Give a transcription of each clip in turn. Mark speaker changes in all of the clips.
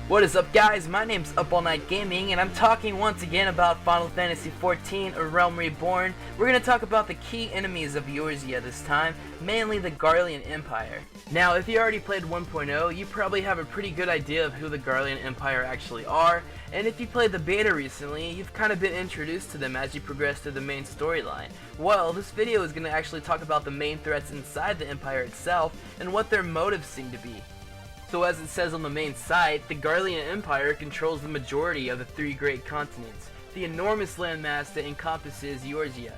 Speaker 1: What is up, guys? My name's Up All Night Gaming, and I'm talking once again about Final Fantasy XIV, A Realm Reborn. We're going to talk about the key enemies of Eorzea this time, mainly the Garlean Empire. Now, if you already played 1.0, you probably have a pretty good idea of who the Garlean Empire actually are, and if you played the beta recently, you've kind of been introduced to them as you progress through the main storyline. Well, this video is going to actually talk about the main threats inside the Empire itself, and what their motives seem to be. So as it says on the main site, the Garlean Empire controls the majority of the three great continents, the enormous landmass that encompasses Eorzea.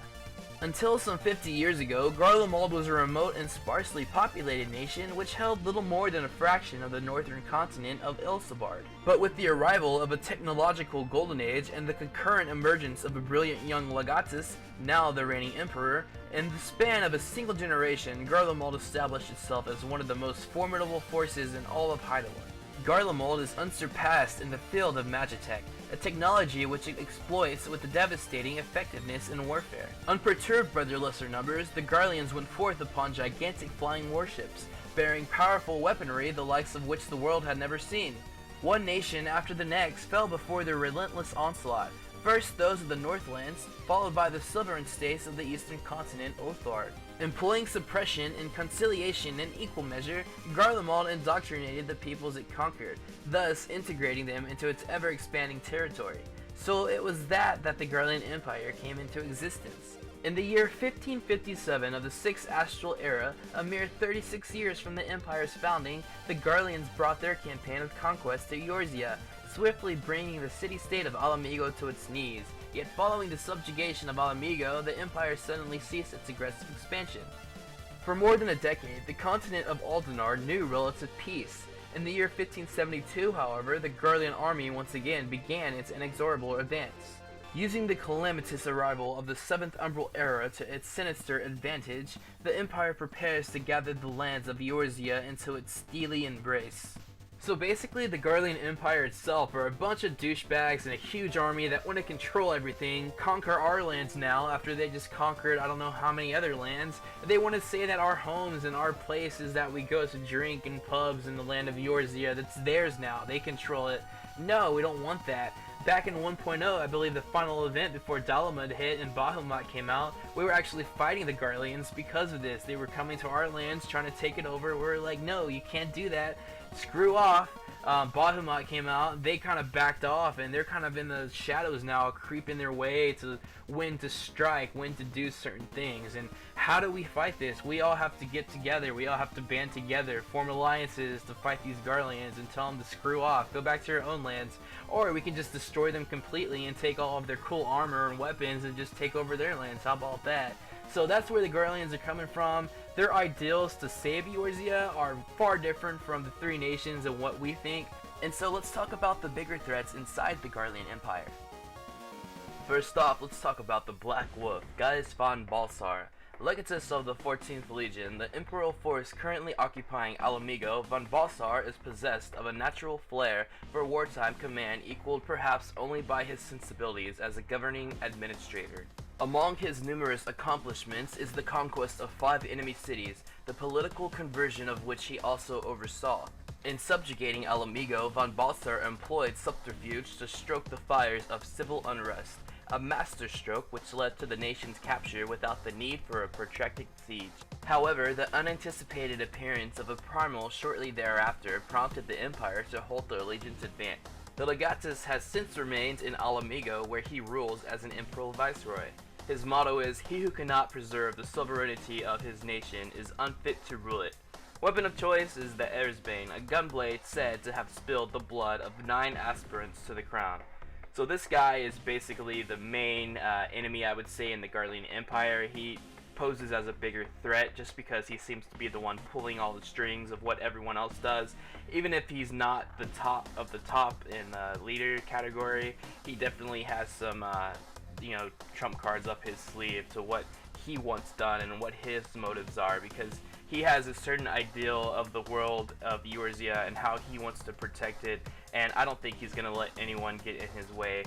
Speaker 1: Until some 50 years ago, Garlemald was a remote and sparsely populated nation which held little more than a fraction of the northern continent of Ilsabard. But with the arrival of a technological golden age and the concurrent emergence of a brilliant young Legatus, now the reigning emperor, in the span of a single generation, Garlemald established itself as one of the most formidable forces in all of Heidelberg. Garlemald is unsurpassed in the field of magitech, a technology which it exploits with a devastating effectiveness in warfare. Unperturbed by their lesser numbers, the Garleans went forth upon gigantic flying warships, bearing powerful weaponry the likes of which the world had never seen. One nation after the next fell before their relentless onslaught. First those of the Northlands, followed by the sovereign states of the eastern continent Othard. Employing suppression and conciliation in equal measure, Garlemald indoctrinated the peoples it conquered, thus integrating them into its ever-expanding territory. So it was that the Garlean Empire came into existence. In the year 1557 of the 6th Astral Era, a mere 36 years from the Empire's founding, the Garleans brought their campaign of conquest to Eorzea, swiftly bringing the city-state of Alamigo to its knees. Yet following the subjugation of Alamigo, the Empire suddenly ceased its aggressive expansion. For more than a decade, the continent of Aldenar knew relative peace. In the year 1572, however, the Garlean army once again began its inexorable advance. Using the calamitous arrival of the 7th Umbral Era to its sinister advantage, the Empire prepares to gather the lands of Eorzea into its steely embrace. So basically, the Garlean Empire itself are a bunch of douchebags and a huge army that want to control everything, conquer our lands now after they just conquered I don't know how many other lands. They want to say that our homes and our places that we go to drink in pubs in the land of Eorzea, that's theirs now, they control it. No, we don't want that. Back in 1.0, I believe the final event before Dalamud hit and Bahamut came out, we were actually fighting the Garleans because of this. They were coming to our lands trying to take it over. We were like, no, you can't do that. Screw off. Bahamut came out, they kind of backed off, and they're kind of in the shadows now, creeping their way to when to strike, when to do certain things. And how do we fight this? We all have to get together, we all have to band together, form alliances to fight these Garleans and tell them to screw off, go back to your own lands, or we can just destroy them completely and take all of their cool armor and weapons and just take over their lands. How about that? So that's where the Garleans are coming from. Their ideals to save Eorzea are far different from the three nations and what we think. And so let's talk about the bigger threats inside the Garlean Empire. First off, let's talk about the Black Wolf, Gaius von Balsar. Legatus of the 14th Legion, the Imperial force currently occupying Alamigo, von Balsar is possessed of a natural flair for wartime command equaled perhaps only by his sensibilities as a governing administrator. Among his numerous accomplishments is the conquest of 5 enemy cities, the political conversion of which he also oversaw. In subjugating Alamigo, von Balsar employed subterfuge to stoke the fires of civil unrest, a masterstroke which led to the nation's capture without the need for a protracted siege. However, the unanticipated appearance of a primal shortly thereafter prompted the Empire to halt the Legion's advance. The Legatus has since remained in Alamigo, where he rules as an imperial viceroy. His motto is, "He who cannot preserve the sovereignty of his nation is unfit to rule it." Weapon of choice is the Erzbane, a gunblade said to have spilled the blood of 9 aspirants to the crown. So this guy is basically the main enemy, I would say, in the Garlean Empire. He poses as a bigger threat just because he seems to be the one pulling all the strings of what everyone else does. Even if he's not the top of the top in the leader category, he definitely has some trump cards up his sleeve to what he wants done and what his motives are, because he has a certain ideal of the world of Eorzea and how he wants to protect it, and I don't think he's going to let anyone get in his way.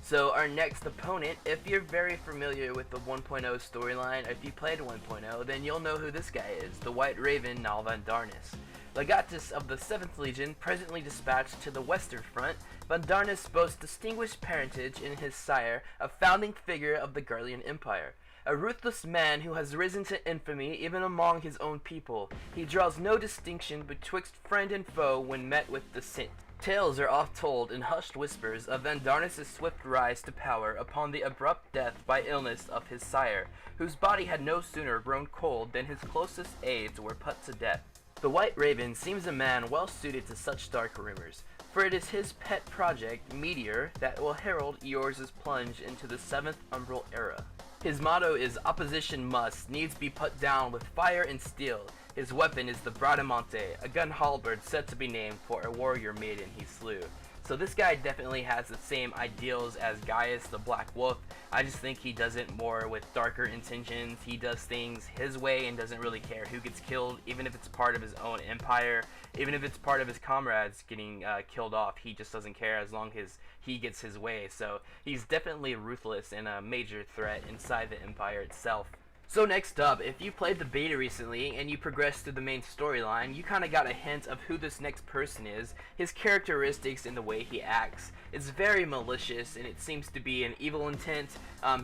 Speaker 1: So our next opponent, if you're very familiar with the 1.0 storyline, if you played 1.0, then you'll know who this guy is, the White Raven Nalvan Darnus. Legatus of the 7th Legion, presently dispatched to the Western Front, Vandarnus boasts distinguished parentage in his sire, a founding figure of the Garlean Empire. A ruthless man who has risen to infamy even among his own people. He draws no distinction betwixt friend and foe when met with dissent. Tales are oft told in hushed whispers of Vandarnus' swift rise to power upon the abrupt death by illness of his sire, whose body had no sooner grown cold than his closest aides were put to death. The White Raven seems a man well suited to such dark rumors, for it is his pet project, Meteor, that will herald Eorzea's plunge into the 7th Umbral era. His motto is opposition must needs be put down with fire and steel. His weapon is the Bradamante, a gun halberd said to be named for a warrior maiden he slew. So this guy definitely has the same ideals as Gaius the Black Wolf. I just think he does it more with darker intentions. He does things his way and doesn't really care who gets killed, even if it's part of his own empire, even if it's part of his comrades getting killed off. He just doesn't care as long as he gets his way. So he's definitely ruthless and a major threat inside the empire itself. So next up, if you played the beta recently and you progressed through the main storyline, you kinda got a hint of who this next person is, his characteristics and the way he acts. It's very malicious and it seems to be an evil intent.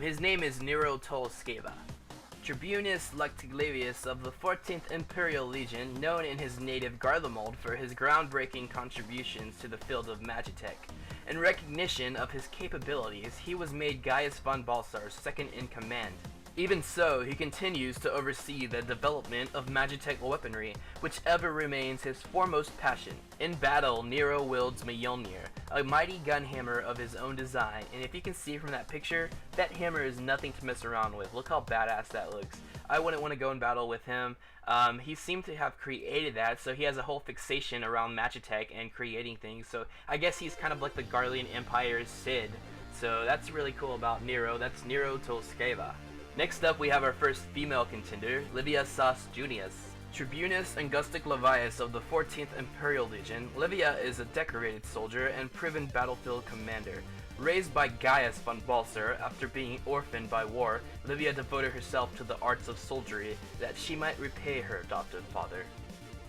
Speaker 1: His name is Nero Tolskeva. Tribunus Lactiglavius of the 14th Imperial Legion, known in his native Garlemald for his groundbreaking contributions to the field of Magitech. In recognition of his capabilities, he was made Gaius von Balsar's second in command. Even so, he continues to oversee the development of Magitech weaponry, whichever remains his foremost passion. In battle, Nero wields Mjolnir, a mighty gun hammer of his own design, and if you can see from that picture, that hammer is nothing to mess around with. Look how badass that looks. I wouldn't want to go in battle with him. He seemed to have created that, so he has a whole fixation around Magitech and creating things, so I guess he's kind of like the Garlean Empire's Sid. So that's really cool about Nero. That's Nero Tolskeva. Next up, we have our first female contender, Livia Sas Junius. Tribunus Angustic Levius of the 14th Imperial Legion, Livia is a decorated soldier and proven battlefield commander. Raised by Gaius von Balsar after being orphaned by war, Livia devoted herself to the arts of soldiery that she might repay her adopted father.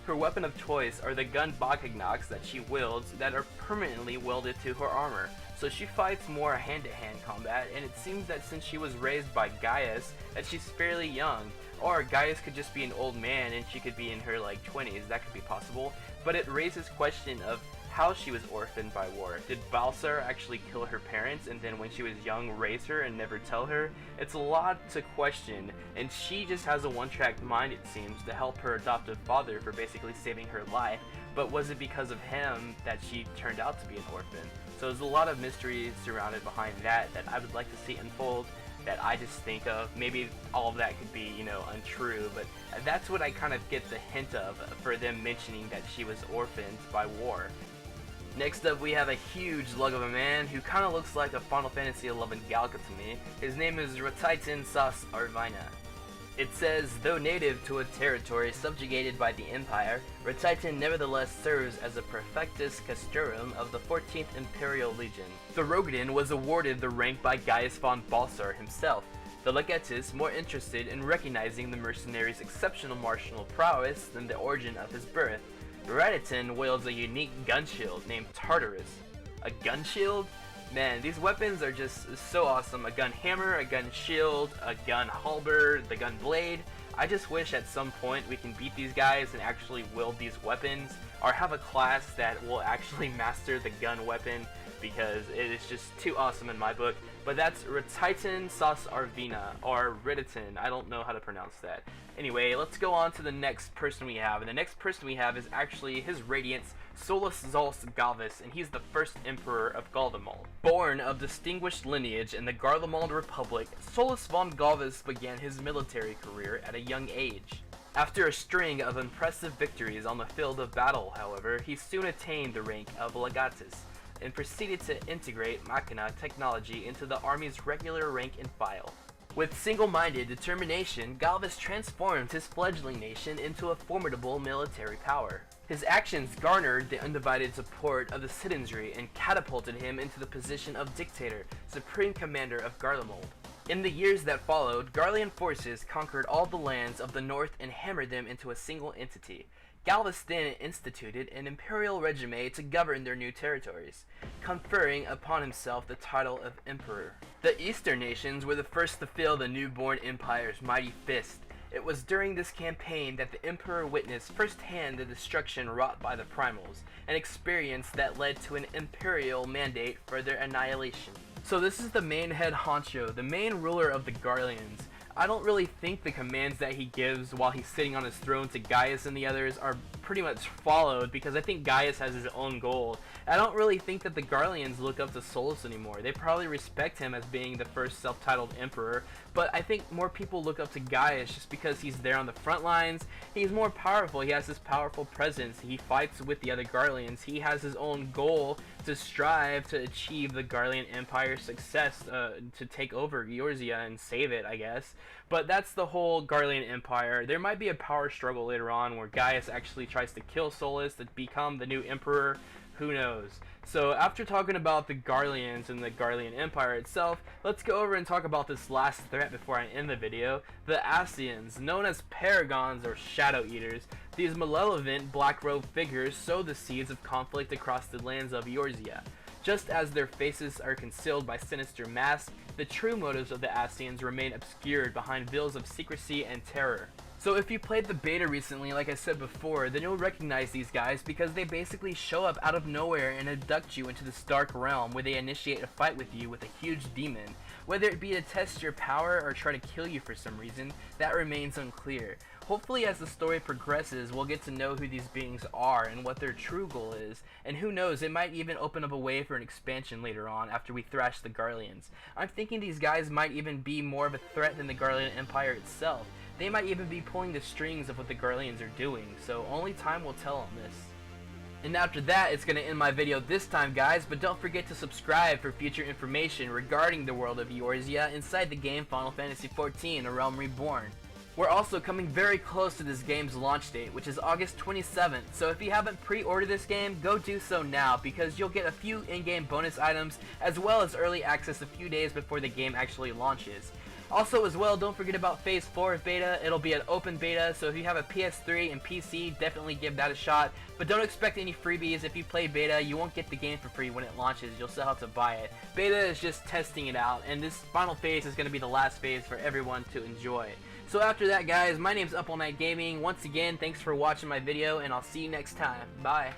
Speaker 1: Her weapon of choice are the gun Bogignox that she wields that are permanently welded to her armor. So she fights more hand-to-hand combat, and it seems that since she was raised by Gaius, that she's fairly young. Or Gaius could just be an old man and she could be in her like 20s, that could be possible. But it raises question of how she was orphaned by war. Did Balsar actually kill her parents and then when she was young raise her and never tell her? It's a lot to question, and she just has a one-track mind, it seems, to help her adoptive father for basically saving her life. But was it because of him that she turned out to be an orphan? So there's a lot of mystery surrounded behind that I would like to see unfold, that I just think of. Maybe all of that could be, untrue, but that's what I kind of get the hint of for them mentioning that she was orphaned by war. Next up, we have a huge lug of a man who kind of looks like a Final Fantasy XI Galka to me. His name is Ratitan Sas Arvina. It says, though native to a territory subjugated by the Empire, Ratitan nevertheless serves as a Prefectus Castorum of the 14th Imperial Legion. The Rogadin was awarded the rank by Gaius von Balsar himself, the Legatus more interested in recognizing the mercenary's exceptional martial prowess than the origin of his birth. Ratitan wields a unique gun shield named Tartarus. A gun shield? Man, these weapons are just so awesome. A gun hammer, a gun shield, a gun halberd, the gun blade. I just wish at some point we can beat these guys and actually wield these weapons, or have a class that will actually master the gun weapon, because it is just too awesome in my book. But that's Ratitan Sas Arvina, or Riditin. I don't know how to pronounce that. Anyway, let's go on to the next person we have. And the next person we have is actually His Radiance, Soulless Zolus Galvis, and he's the first Emperor of Garlemald. Born of distinguished lineage in the Garlemald Republic, Soulless von Galvis began his military career at a young age. After a string of impressive victories on the field of battle, however, he soon attained the rank of Legatus, and proceeded to integrate Machina technology into the army's regular rank and file. With single-minded determination, Galvis transformed his fledgling nation into a formidable military power. His actions garnered the undivided support of the citizenry and catapulted him into the position of dictator, supreme commander of Garlemald. In the years that followed, Garlean forces conquered all the lands of the north and hammered them into a single entity. Galveston instituted an imperial regime to govern their new territories, conferring upon himself the title of emperor. The eastern nations were the first to feel the newborn empire's mighty fist. It was during this campaign that the emperor witnessed firsthand the destruction wrought by the primals, an experience that led to an imperial mandate for their annihilation. So this is the main head honcho, the main ruler of the Garleans. I don't really think the commands that he gives while he's sitting on his throne to Gaius and the others are pretty much followed, because I think Gaius has his own goal. I don't really think that the Garleans look up to Soulless anymore. They probably respect him as being the first self-titled emperor, but I think more people look up to Gaius just because he's there on the front lines. He's more powerful, he has this powerful presence, he fights with the other Garleans, he has his own goal to strive to achieve the Garlean Empire's success, to take over Eorzea and save it, I guess. But that's the whole Garlean Empire. There might be a power struggle later on where Gaius actually tries to kill Soulless to become the new emperor. Who knows? So after talking about the Garleans and the Garlean Empire itself, let's go over and talk about this last threat before I end the video. The Ascians, known as Paragons or Shadow Eaters. These malevolent black-robed figures sow the seeds of conflict across the lands of Eorzea. Just as their faces are concealed by sinister masks, the true motives of the Ascians remain obscured behind veils of secrecy and terror. So if you played the beta recently, like I said before, then you'll recognize these guys because they basically show up out of nowhere and abduct you into this dark realm where they initiate a fight with you with a huge demon. Whether it be to test your power or try to kill you for some reason, that remains unclear. Hopefully as the story progresses, we'll get to know who these beings are and what their true goal is, and who knows, it might even open up a way for an expansion later on after we thrash the Garleans. I'm thinking these guys might even be more of a threat than the Garlean Empire itself. They might even be pulling the strings of what the Garleans are doing, so only time will tell on this. And after that, it's going to end my video this time, guys, but don't forget to subscribe for future information regarding the world of Eorzea inside the game Final Fantasy XIV, A Realm Reborn. We're also coming very close to this game's launch date, which is August 27th, so if you haven't pre-ordered this game, go do so now, because you'll get a few in-game bonus items, as well as early access a few days before the game actually launches. Also as well, don't forget about Phase 4 of beta. It'll be an open beta, so if you have a PS3 and PC, definitely give that a shot. But don't expect any freebies. If you play beta, you won't get the game for free when it launches. You'll still have to buy it. Beta is just testing it out, and this final phase is going to be the last phase for everyone to enjoy. So after that, guys, my name's Up All Night Gaming. Once again, thanks for watching my video, and I'll see you next time. Bye.